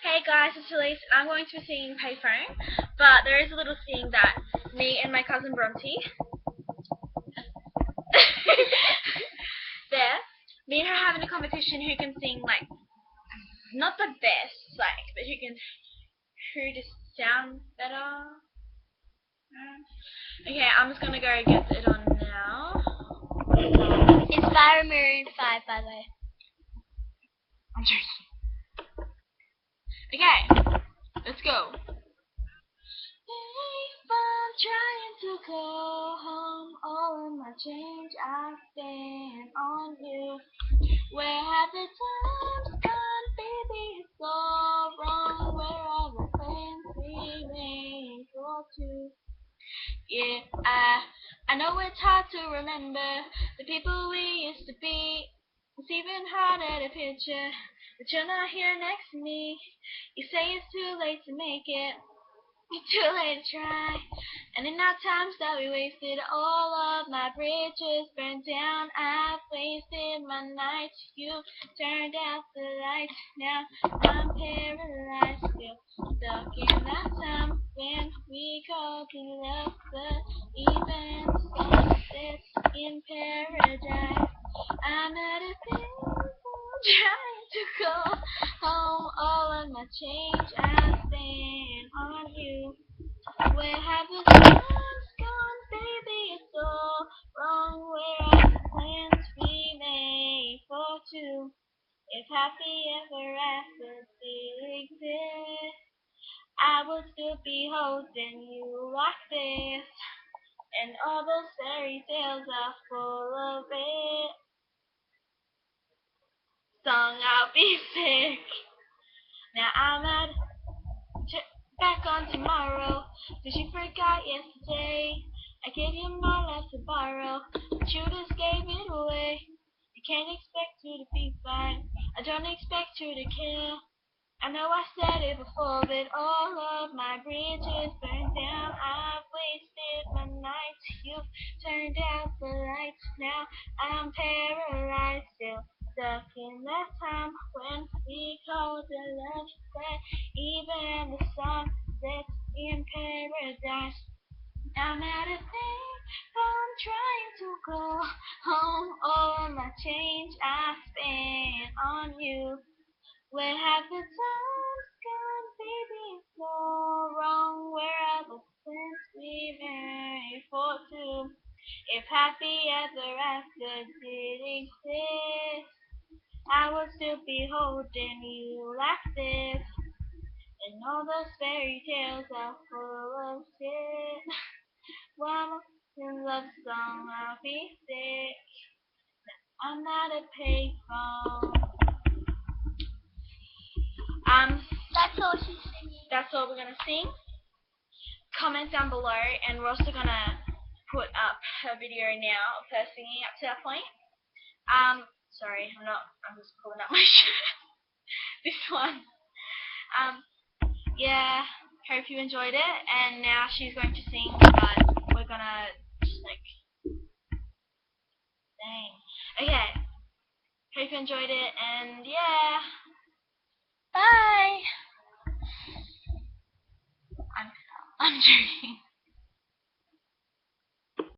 Hey guys, it's Elise. I'm going to be singing Payphone, but there is a little thing that me and my cousin Bronte, there, me and her having a competition who can sing, like, not the best, like, but who just sounds better. Okay, I'm just gonna go get it on now. It's by Maroon 5, by the way. I'm joking. Okay, let's go. If I'm trying to go home, all of my change I spent on you. Where have the times gone, baby? It's all wrong. Where are the plans we made for two? Yeah, I know it's hard to remember the people we used to be. It's even harder to picture that you're not here next to me. You say it's too late to make it. It's too late to try. And in our times that we wasted, all of my bridges burned down. I've wasted my nights. You turned out the lights. Now I'm paralyzed, still stuck in that time when we called it love. But even sunsets in paradise, I'm at a pinnacle trying to go home. All of my change I spent on you. Where have the times gone, baby? It's all wrong. Where are the plans we made for two? If happy ever after did exist, I would still be holding you like this. And all those fairy tales are full of it. Song, I'll be sick. Now I'm at back on tomorrow, 'cause you forgot yesterday. I gave you my life to borrow, but you just gave it away. You can't expect you to be fine. I don't expect you to care. I know I said it before, but all of my bridges burned down. I've wasted my nights. You've turned out the lights. Now I'm paralyzed, still stuck in that time when we called it love. That even the sun sets in paradise. I'm at a thing, I'm trying to go home. All my change I spent on you. Where have the times gone, baby? It's all wrong. Where are the plans we made for two? If happy ever after did exist, I would still be holding you like this. And all those fairy tales are full of shit. One in love song, I'll be sick. I'm not a payphone. That's all she's singing. That's all we're gonna sing. Comment down below, and we're also gonna put up a video now of her singing up to that point. Sorry, I'm just pulling up my shirt. This one. Yeah, hope you enjoyed it, and now she's going to sing, but we're gonna just dang. Okay, hope you enjoyed it, and yeah, Bye. I'm joking.